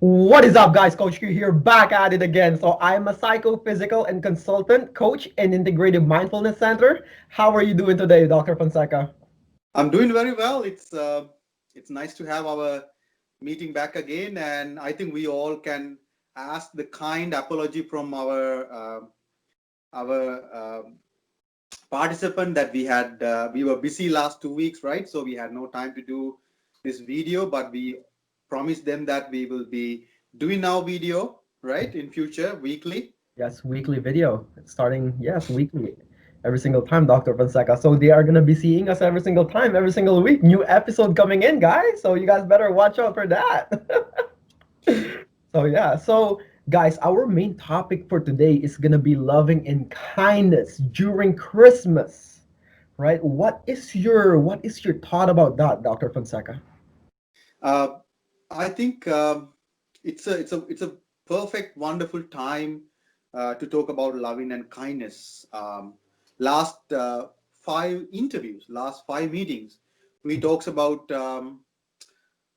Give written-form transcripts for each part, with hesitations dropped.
What is up, guys? Coach Q here, back at it again. So I'm a psychophysical and consultant coach in Integrative Mindfulness Center. How are you doing today, Dr. Fonseka? I'm doing very well. It's nice to have our meeting back again, and I think we all can ask the kind apology from our participant that we had. We were busy last 2 weeks, right? So we had no time to do this video, but we promised them that we will be doing our video right in future weekly. Yes, weekly video. Starting, yes, weekly. Every single time, Dr. Fonseca. So they are going to be seeing us every single time, every single week. New episode coming in, guys. So you guys better watch out for that. So guys, our main topic for today is gonna be loving and kindness during Christmas, right? What is your thought about that, Dr. Fonseca? Uh, I think it's a perfect, wonderful time to talk about loving and kindness. Last five interviews, last five meetings, we talks about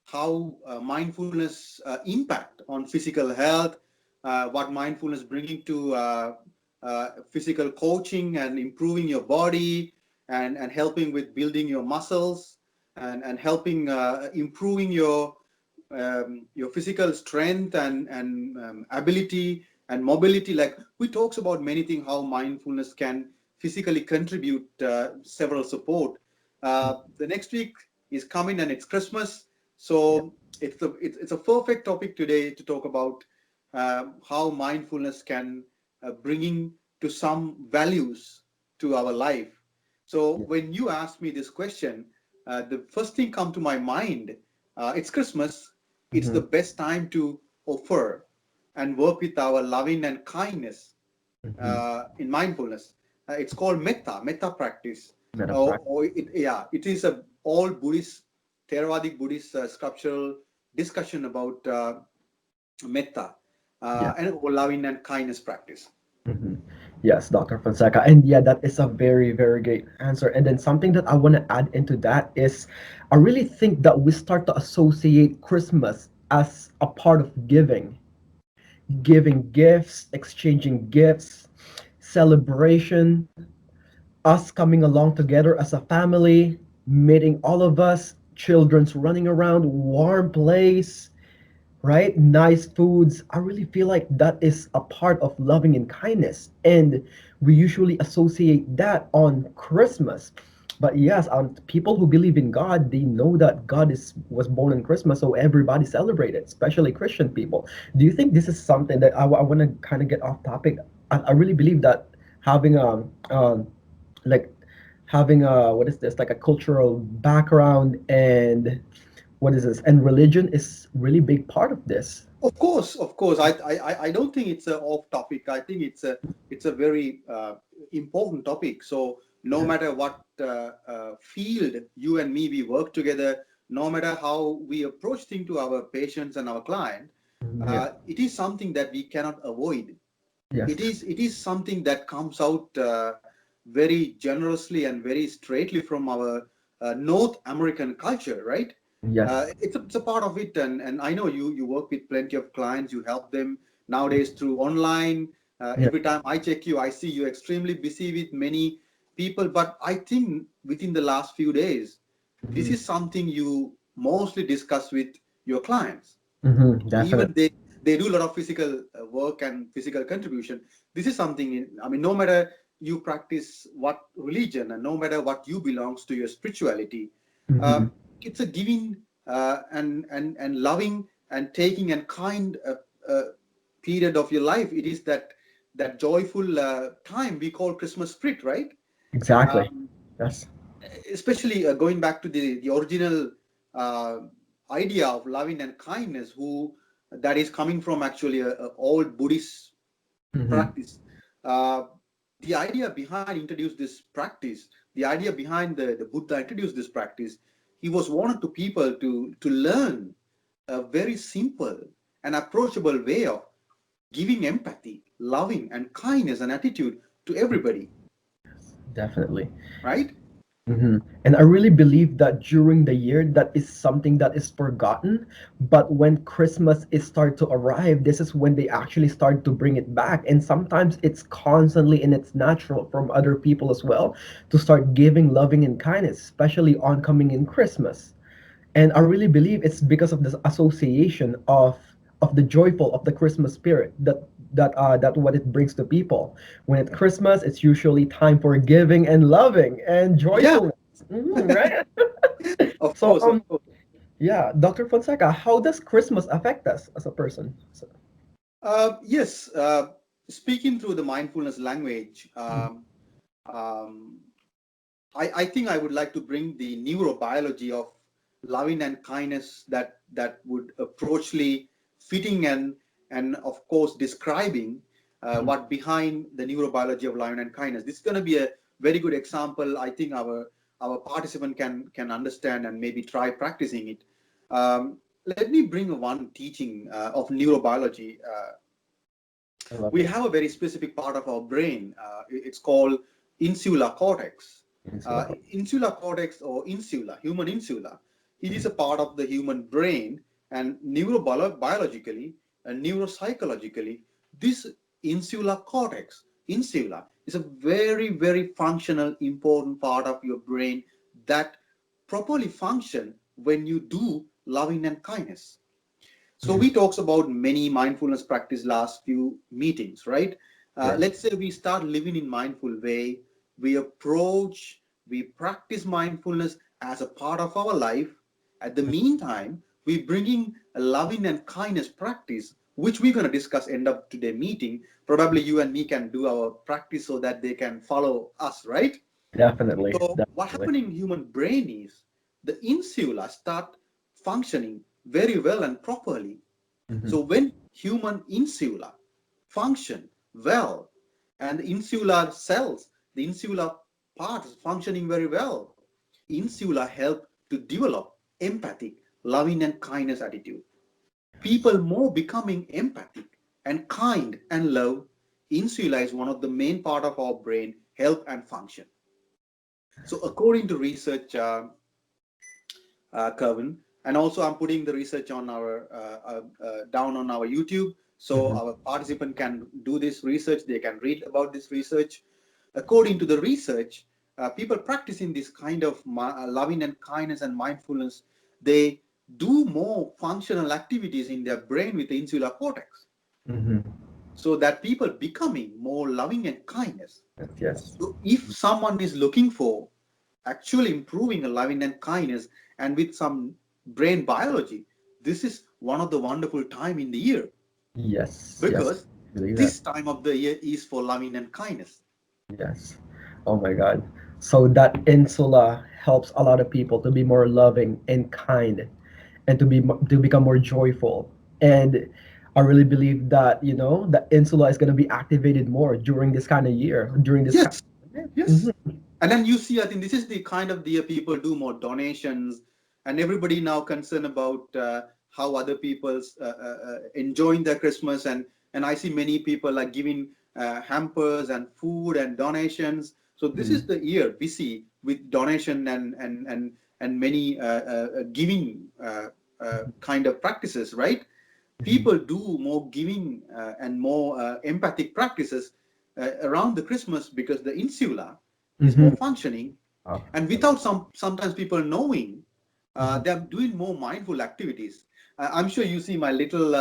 how mindfulness impact on physical health, what mindfulness bringing to physical coaching and improving your body, and helping with building your muscles, and helping improving your physical strength and ability and mobility. Like we talks about many things, how mindfulness can physically contribute several support. The next week is coming and it's Christmas, Yeah. so it's a perfect topic today to talk about how mindfulness can bringing to some values to our life. So Yeah. when you ask me this question, the first thing come to my mind, it's Christmas. It's the Mm-hmm. best time to offer and work with our loving and kindness Mm-hmm. in mindfulness. It's called metta practice. Meta practice. It is a all Buddhist, Theravadic Buddhist sculptural discussion about metta Yeah. and loving and kindness practice. Mm-hmm. Yes, Dr. Fonseca. And yeah, that is a very, very great answer. And then something that I want to add into that is I really think that we start to associate Christmas as a part of giving gifts, exchanging gifts, celebration, us coming along together as a family, meeting all of us, children's running around, warm place, right? Nice foods. I really feel like that is a part of loving and kindness. And we usually associate that on Christmas. But yes, people who believe in God, they know that God is was born on Christmas, so everybody celebrated, especially Christian people. Do you think this is something that I want to kind of get off topic? I really believe that having like having a what is this like a cultural background and what is this and religion is really big part of this. Of course. I don't think it's a off topic. I think it's a very important topic. So no Yeah. matter what field you and me we work together, no matter how we approach things to our patients and our client, Yeah. it is something that we cannot avoid. Yes. It is something that comes out very generously and very straightly from our North American culture, right? Yes. It's a part of it, and I know you work with plenty of clients. You help them nowadays through online. Yeah. Every time I check you, I see you're extremely busy with many people. But I think within the last few days, this Hmm. is something you mostly discuss with your clients. Hmm. Even Definitely. they do a lot of physical work and physical contribution. This is something, I mean, no matter you practice what religion and no matter what you belongs to your spirituality, Hmm. uh, it's a giving and loving and taking and kind period of your life. It is that joyful time we call Christmas spirit, right? Exactly. um, Yes. Especially going back to the original uh, idea of loving and kindness, who that is coming from actually a old Buddhist Hmm. practice. uh, the idea behind introduced this practice, the idea behind the Buddha introduced this practice, he was wanted to people to learn a very simple and approachable way of giving empathy, loving and kindness and attitude to everybody, Definitely. right? And I really believe that during the year, that is something that is forgotten. But when Christmas is start to arrive, this is when they actually start to bring it back. And sometimes it's constantly and it's natural from other people as well to start giving loving and kindness, especially on coming in Christmas. And I really believe it's because of this association of the joyful of the Christmas spirit that what it brings to people. When it's Christmas, it's usually time for giving and loving and Yeah, joyfulness. Right? of So course, of course. yeah, Dr. Fonseca, how does Christmas affect us as a person? So, Yes, speaking through the mindfulness language, um, I think I would like to bring the neurobiology of loving and kindness that would approachly fitting and of course describing mhm, what behind the neurobiology of loving and kindness. This is going to be a very good example. I think our participant can understand and maybe try practicing it. Let me bring one teaching of neurobiology. I love We it. have a very specific part of our brain. It's called insula cortex. It's like, Insula cortex or insula, human insula, it is a part of the human brain, and neurobiologically and neuropsychologically, this insula cortex, insula, is a very, very functional, important part of your brain that properly function when you do loving and kindness. So mhm, we talks about many mindfulness practice last few meetings, right? yes. Let's say we start living in mindful way. We approach, we practice mindfulness as a part of our life. At the meantime, we bringing a loving and kindness practice, which we're going to discuss end of today meeting. Probably you and me can do our practice so that they can follow us, right? Definitely. So what Definitely. happening in human brain is the insula start functioning very well and properly. Hmm. So when human insula function well and the insular cells, the insular part is functioning very well, insula help to develop empathic, loving and kindness attitude. People more becoming empathic and kind and love, insula is one of the main part of our brain help and function. So according to research, Kevin. And also, I'm putting the research on our down on our YouTube, so Hmm. our participant can do this research. They can read about this research. According to the research, people practicing this kind of loving and kindness and mindfulness, they do more functional activities in their brain with the insular cortex, Hmm. so that people becoming more loving and kindness. Yes. So if someone is looking for actually improving a loving and kindness and with some brain biology, this is one of the wonderful time in the year Yes. Yes. because Believe that. this time of the year is for loving and kindness. Yes. Oh my God. So that insula helps a lot of people to be more loving and kind and to become more joyful. And I really believe that, the insula is going to be activated more during this kind of year, during this kind. Yes, yes. And then you see, I think this is the kind of the year people do more donations, and everybody now concerned about how other people's enjoying their Christmas, and I see many people are giving hampers and food and donations. So this is Mhm. the year busy with donation and many giving kind of practices, right? Mhm. People do more giving and more empathic practices around the Christmas because the insula is more Mhm. functioning, Oh, and without sometimes people knowing, mhm. they're doing more mindful activities. I'm sure you see my little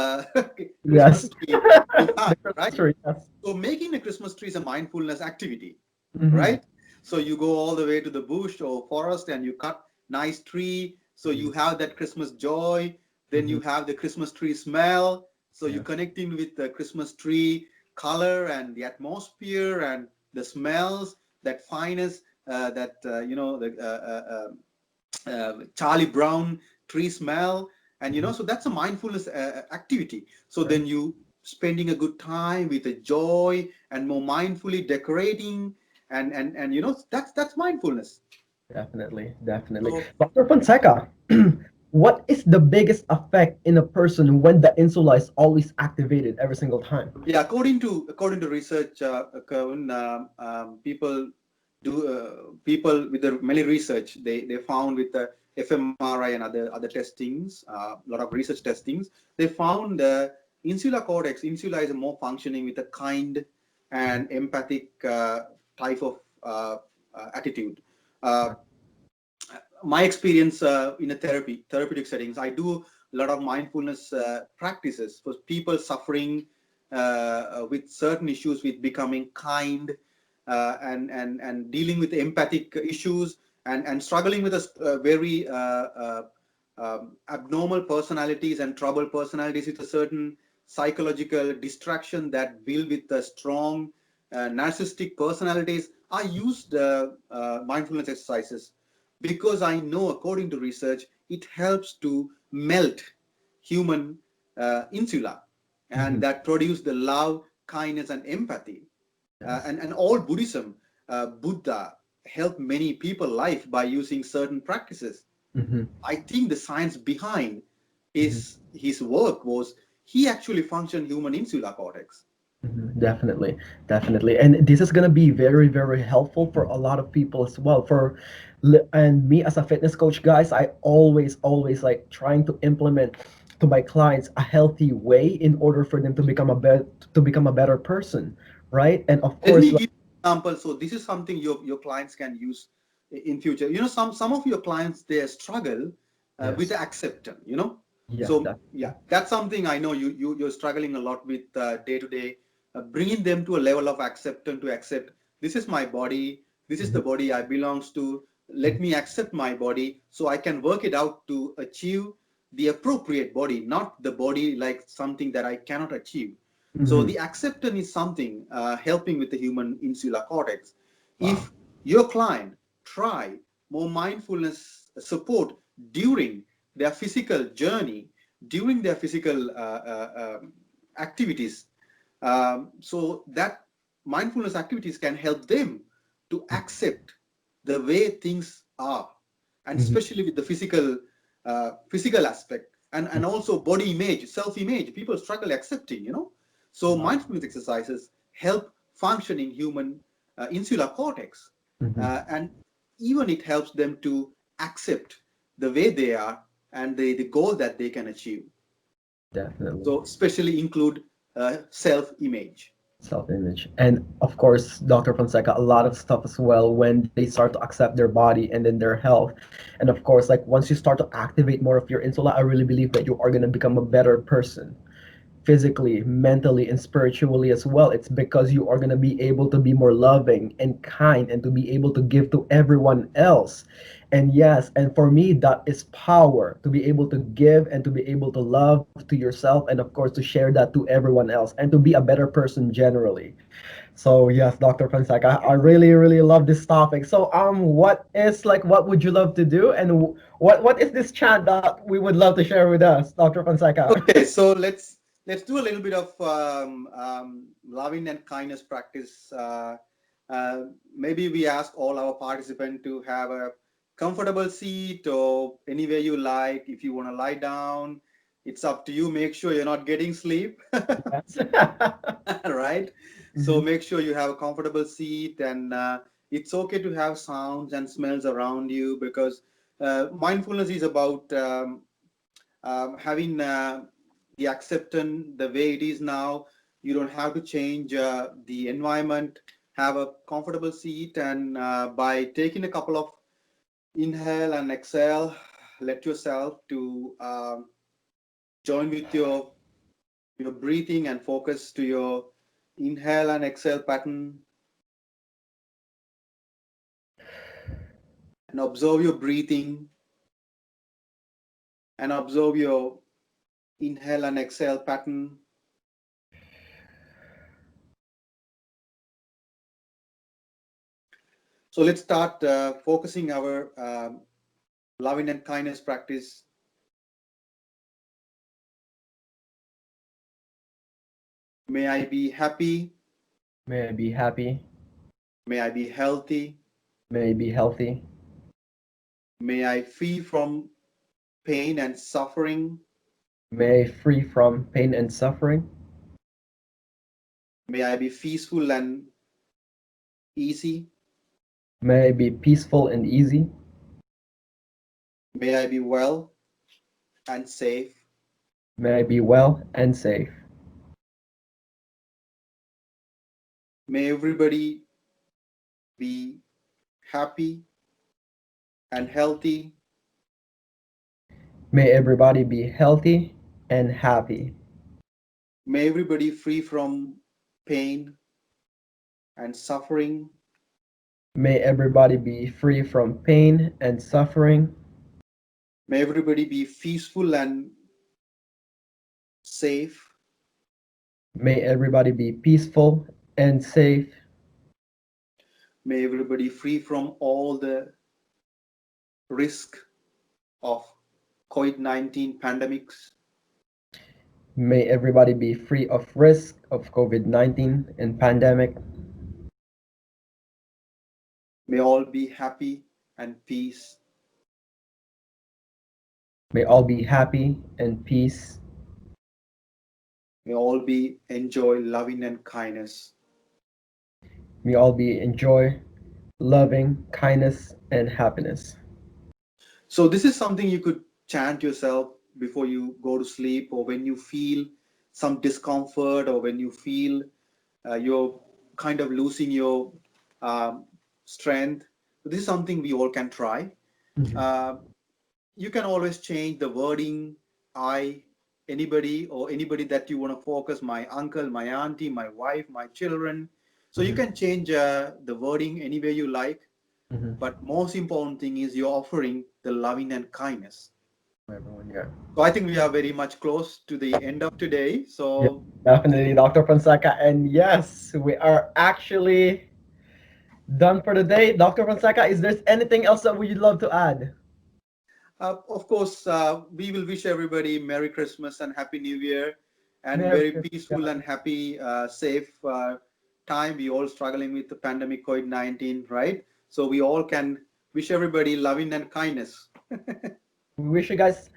Christmas Yes. tree The behind, Christmas right? tree. Yes. So making a Christmas tree is a mindfulness activity, Mhm. right? So you go all the way to the bush or forest and you cut nice tree. So you have that Christmas joy. Then Mhm. you have the Christmas tree smell. So you Yes. connecting with the Christmas tree color and the atmosphere and the smells, that finest, that the Charlie Brown tree smell, and Mhm. so that's a mindfulness activity. So Right. then you spending a good time with a joy and more mindfully decorating, and that's mindfulness. Definitely. Definitely. So Dr. Fonseca, what is the biggest effect in a person when the insula is always activated every single time? yeah, according to research, Kevin, people people with the many research, they found with the fMRI and other testings, a lot of research testings, they found insula cortex. Insula is more functioning with a kind and empathic type of attitude. Uh, my experience in a therapeutic settings, I do a lot of mindfulness practices for people suffering with certain issues, with becoming kind, and dealing with empathic issues, and struggling with a very abnormal personalities and troubled personalities with a certain psychological distraction that build with the strong narcissistic personalities. I used mindfulness exercises because I know, according to research, it helps to melt human insula, and Mhm. that produce the love, kindness, and empathy. Yes. And all Buddhism, Buddha helped many people life by using certain practices. Mhm. I think the science behind Mhm. his work was he actually functioned human insula cortex. Mhm. Definitely, definitely, and this is gonna be very, very helpful for a lot of people as well. And me as a fitness coach, guys, I always like trying to implement to my clients a healthy way in order for them to become a better person, right? And of Let course, me like, give an example. So this is something your clients can use in future. Some of your clients, they struggle with yes, acceptance. yes, So yeah, that's something I know you're struggling a lot with day to day, bringing them to a level of acceptance, to accept this is my body, this is the Mhm. body I belongs to. Let me accept my body so I can work it out to achieve the appropriate body, not the body like something that I cannot achieve. So Mhm. the acceptance is something helping with the human insula cortex. Wow. If your client try more mindfulness support during their physical journey, during their physical activities, so that mindfulness activities can help them to accept the way things are, and Mhm. especially with the physical aspect, and also body image, self image. People struggle accepting. So Wow. mindfulness exercises help functioning human insular cortex, Mhm. and even it helps them to accept the way they are and the goal that they can achieve. Definitely. So especially include self-image. Self-image, and of course, Dr. Fonseca, a lot of stuff as well when they start to accept their body and then their health. And of course, like once you start to activate more of your insula, I really believe that you are going to become a better person, physically, mentally, and spiritually as well. It's because you are going to be able to be more loving and kind and to be able to give to everyone else. And yes, and for me, that is power, to be able to give and to be able to love to yourself, and of course to share that to everyone else and to be a better person generally. So yes, Dr. Fonseca, I really, really love this topic. So what would you love to do, and what is this chant that we would love to share with us, Dr. Fonseca? Okay, so let's do a little bit of loving and kindness practice. Maybe we ask all our participants to have a comfortable seat or anywhere you like. If you want to lie down, it's up to you. Make sure you're not getting sleep. Yes. Right? So Mhm. make sure you have a comfortable seat, and it's okay to have sounds and smells around you, because mindfulness is about having the acceptance the way it is now. You don't have to change the environment. Have a comfortable seat, and by taking a couple of inhale and exhale, let yourself to join with your breathing and focus to your inhale and exhale pattern, and observe your breathing, and observe your inhale and exhale pattern. So let's start focusing our loving and kindness practice. May I be happy. May I be happy. May I be healthy. May I be healthy. May I free from pain and suffering. May I free from pain and suffering. May I be peaceful and easy. May I be peaceful and easy. May I be well and safe. May I be well and safe. May everybody be happy and healthy. May everybody be healthy and happy. May everybody free from pain and suffering. May everybody be free from pain and suffering. May everybody be peaceful and safe. May everybody be peaceful and safe. May everybody free from all the risk of COVID-19 pandemics. May everybody be free of risk of COVID-19 and pandemic. May all be happy and peace. May all be happy and peace. May all be enjoy loving and kindness. May all be enjoy, loving, kindness, and happiness. So this is something you could chant yourself before you go to sleep, or when you feel some discomfort, or when you feel you're kind of losing your um, strength. This is something we all can try. Mhm. Uh, you can always change the wording. I, anybody, or anybody that you want to focus, my uncle, my auntie, my wife, my children. So you Mhm. can change the wording any way you like. Mhm. But most important thing is you're offering the loving and kindness. Everyone, yeah. So I think we are very much close to the end of today. Yeah, So definitely, Dr. Fonseca. And yes, we are actually done for the day. Dr. Fonseca, is there anything else that you'd love to add? of course, we will wish everybody Merry Christmas and Happy New Year, and Merry very Christmas, peaceful and guys. happy, safe time. We all struggling with the pandemic COVID-19, right? So we all can wish everybody loving and kindness. We wish you guys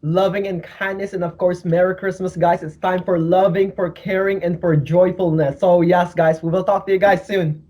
loving and kindness, and of course, Merry Christmas, guys. It's time for loving, for caring, and for joyfulness. So, yes, guys, we will talk to you guys soon.